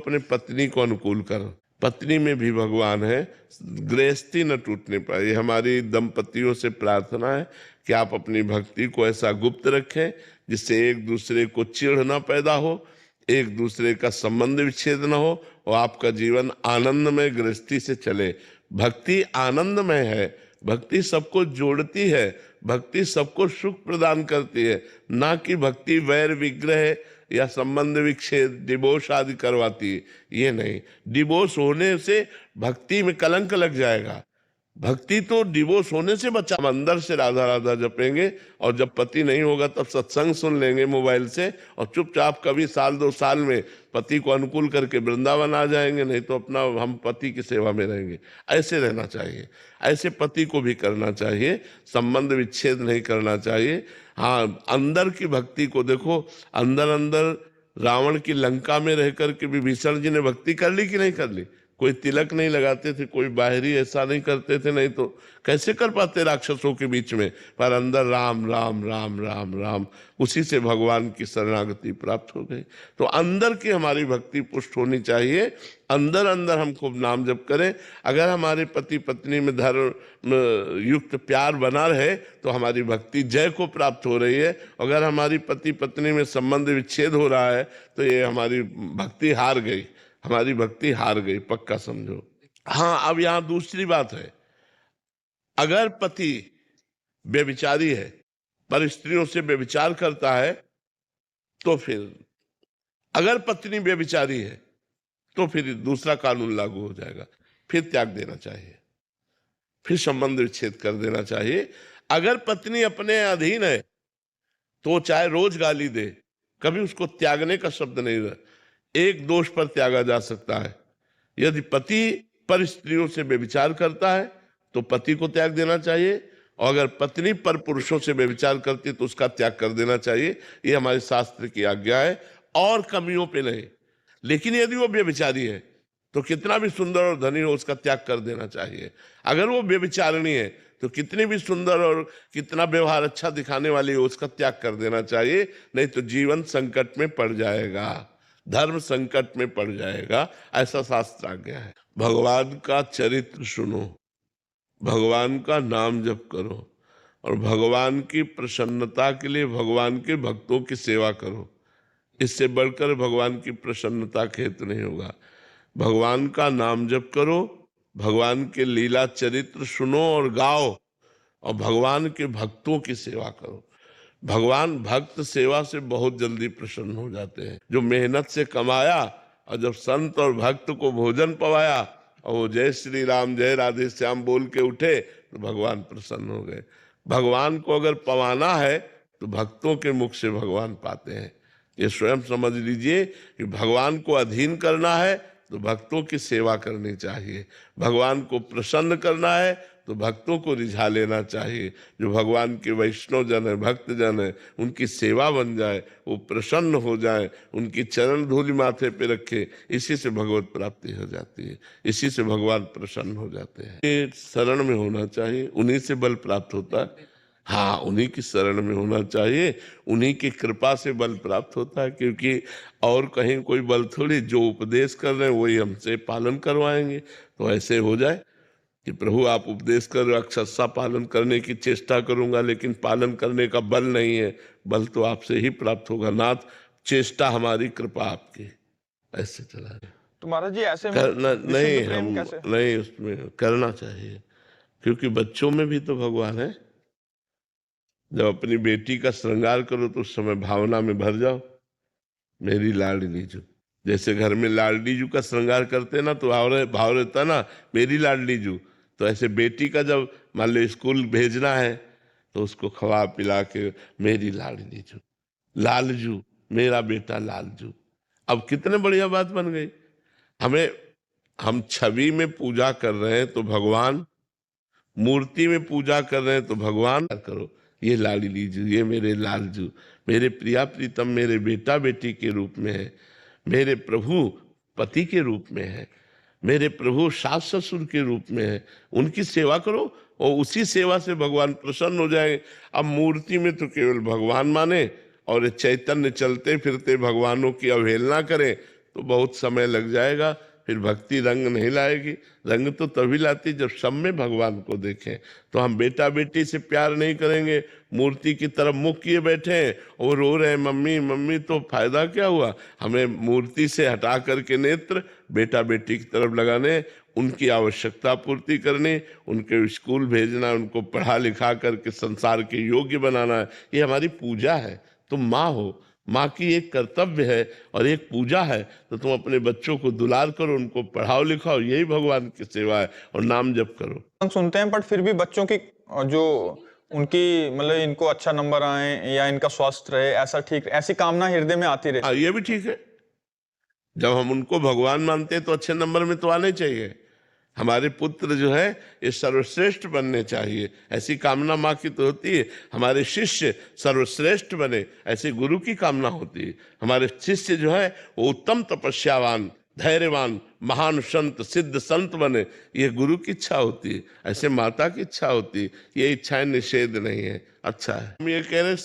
अपने पत्नी को अनुकूल कर। पत्नी में भी भगवान है, गृहस्थी न टूटने पाए। हमारी दंपतियों से प्रार्थना है कि आप अपनी भक्ति को ऐसा गुप्त रखें जिससे एक दूसरे को चिढ़ ना पैदा हो, एक दूसरे का संबंध विच्छेद न हो और आपका जीवन आनंदमय गृहस्थी से चले। भक्ति आनंदमय है, भक्ति सबको जोड़ती है, भक्ति सबको सुख प्रदान करती है, ना कि भक्ति वैर विग्रह या संबंध विच्छेद डिवोर्स आदि करवाती है। ये नहीं, डिवोर्स होने से भक्ति में कलंक लग जाएगा। भक्ति तो डिवोर्स होने से बचा। हम अंदर से राधा राधा जपेंगे और जब पति नहीं होगा तब सत्संग सुन लेंगे मोबाइल से और चुपचाप कभी साल 2 साल में पति को अनुकूल करके वृंदावन आ जाएंगे, नहीं तो अपना हम पति की सेवा में रहेंगे। ऐसे रहना चाहिए, ऐसे पति को भी करना चाहिए, संबंध विच्छेद नहीं करना चाहिए। हाँ, अंदर की भक्ति को देखो, अंदर अंदर रावण की लंका में रह करके विभीषण जी ने भक्ति कर ली कि नहीं कर ली? कोई तिलक नहीं लगाते थे, कोई बाहरी ऐसा नहीं करते थे, नहीं तो कैसे कर पाते राक्षसों के बीच में? पर अंदर राम राम राम राम राम, उसी से भगवान की शरणागति प्राप्त हो गई। तो अंदर की हमारी भक्ति पुष्ट होनी चाहिए, अंदर अंदर हम खूब नाम जप करें। अगर हमारे पति पत्नी में धर्म युक्त प्यार बना रहे तो हमारी भक्ति जय को प्राप्त हो रही है। अगर हमारी पति पत्नी में संबंध विच्छेद हो रहा है तो ये हमारी भक्ति हार गई, हमारी भक्ति हार गई, पक्का समझो। हाँ, अब यहां दूसरी बात है, अगर पति व्यभिचारी है, पर स्त्रियों से व्यभिचार करता है, तो फिर अगर पत्नी व्यभिचारी है तो फिर दूसरा कानून लागू हो जाएगा, फिर त्याग देना चाहिए, फिर संबंध विच्छेद कर देना चाहिए। अगर पत्नी अपने अधीन है तो चाहे रोज गाली दे, कभी उसको त्यागने का शब्द नहीं रहा। एक दोष पर त्यागा जा सकता है, यदि पति पर स्त्रियों से व्यभिचार करता है तो पति को त्याग देना चाहिए, और अगर पत्नी पर पुरुषों से व्यभिचार करती है तो उसका त्याग कर देना चाहिए। ये हमारे शास्त्र की आज्ञा है, और कमियों पे नहीं। लेकिन यदि वो व्यभिचारी है तो कितना भी सुंदर और धनी हो उसका त्याग कर देना चाहिए। अगर वो व्यभिचारिणी है तो कितनी भी सुंदर और कितना व्यवहार अच्छा दिखाने वाली हो उसका त्याग कर देना चाहिए, नहीं तो जीवन संकट में पड़ जाएगा, धर्म संकट में पड़ जाएगा, ऐसा शास्त्र आज्ञा है। भगवान का चरित्र सुनो, भगवान का नाम जप करो और भगवान की प्रसन्नता के लिए भगवान के भक्तों की सेवा करो। इससे बढ़कर भगवान की प्रसन्नता का हेतु नहीं होगा। भगवान का नाम जप करो, भगवान के लीला चरित्र सुनो और गाओ, और भगवान के भक्तों की सेवा करो। भगवान भक्त सेवा से बहुत जल्दी प्रसन्न हो जाते हैं। जो मेहनत से कमाया और जब संत और भक्त को भोजन पवाया और वो जय श्री राम जय राधे श्याम बोल के उठे तो भगवान प्रसन्न हो गए। भगवान को अगर पवाना है तो भक्तों के मुख से भगवान पाते हैं। ये स्वयं समझ लीजिए कि भगवान को अधीन करना है तो भक्तों की सेवा करनी चाहिए, भगवान को प्रसन्न करना है तो भक्तों को रिझा लेना चाहिए। जो भगवान के वैष्णव जन है, भक्त जन है, उनकी सेवा बन जाए, वो प्रसन्न हो जाए, उनकी चरण धूलि माथे पे रखे, इसी से भगवत प्राप्ति हो जाती है, इसी से भगवान प्रसन्न हो जाते हैं। ये शरण में होना चाहिए, उन्हीं से बल प्राप्त होता है। हाँ, उन्हीं की शरण में होना चाहिए, उन्हीं की कृपा से बल प्राप्त होता है, क्योंकि और कहीं कोई बल थोड़ी, जो उपदेश कर रहे हैं वही हमसे पालन करवाएंगे। तो ऐसे हो जाए कि प्रभु आप उपदेश कर रहे हो, अक्षरशः पालन करने की चेष्टा करूंगा, लेकिन पालन करने का बल नहीं है, बल तो आपसे ही प्राप्त होगा नाथ, चेष्टा हमारी कृपा आपकी। ऐसे चला रहे तो महाराज जी ऐसे में करना नहीं, हम कैसे? नहीं, उसमें करना चाहिए, क्योंकि बच्चों में भी तो भगवान है। जब अपनी बेटी का श्रृंगार करो तो उस समय भावना में भर जाओ, मेरी लाडली जू। जैसे घर में लाडली जू का श्रृंगार करते ना तो भाव रहता ना, मेरी लाडली जू। तो ऐसे बेटी का जब मान लो स्कूल भेजना है तो उसको खवा पिला के मेरी लाडली जू, लालजू, मेरा बेटा लालजू। अब कितने बढ़िया बात बन गई। हम छवि में पूजा कर रहे हैं तो भगवान, मूर्ति में पूजा कर रहे हैं तो भगवान करो, ये लाडली जू, ये मेरे लालजू, मेरे प्रिया प्रीतम, मेरे बेटा बेटी के रूप में है, मेरे प्रभु पति के रूप में है, मेरे प्रभु सास ससुर के रूप में है, उनकी सेवा करो और उसी सेवा से भगवान प्रसन्न हो जाएंगे। अब मूर्ति में तो केवल भगवान माने और चैतन्य चलते फिरते भगवानों की अवहेलना करें तो बहुत समय लग जाएगा, फिर भक्ति रंग नहीं लाएगी। रंग तो तभी लाती जब सब में भगवान को देखें। तो हम बेटा बेटी से प्यार नहीं करेंगे, मूर्ति की तरफ मुख किए बैठे हैं और रो रहे हैं मम्मी मम्मी, तो फायदा क्या हुआ? हमें मूर्ति से हटा करके नेत्र बेटा बेटी की तरफ लगाने, उनकी आवश्यकता पूर्ति करनी, उनके स्कूल भेजना, उनको पढ़ा लिखा करके संसार के योग्य बनाना, ये हमारी पूजा है। तुम माँ हो, माँ की एक कर्तव्य है और एक पूजा है, तो तुम अपने बच्चों को दुलार करो, उनको पढ़ाओ लिखाओ, यही भगवान की सेवा है, और नाम जप करो। हम सुनते हैं, बट फिर भी बच्चों की जो उनकी मतलब इनको अच्छा नंबर आए या इनका स्वास्थ्य रहे, ऐसा ठीक, ऐसी कामना हृदय में आती रहे। हाँ, ये भी ठीक है। जब हम उनको भगवान मानते हैं तो अच्छे नंबर में तो आने चाहिए। हमारे पुत्र जो है ये सर्वश्रेष्ठ बनने चाहिए, ऐसी कामना माँ की तो होती है। हमारे शिष्य सर्वश्रेष्ठ बने, ऐसी गुरु की कामना होती है। हमारे शिष्य जो है वो उत्तम तपस्यावान, धैर्यवान, महान संत, सिद्ध संत बने, ये गुरु की इच्छा होती है, ऐसे माता की इच्छा होती है। ये इच्छाएं निषेध नहीं है, अच्छा है। हम ये कह रहे हैं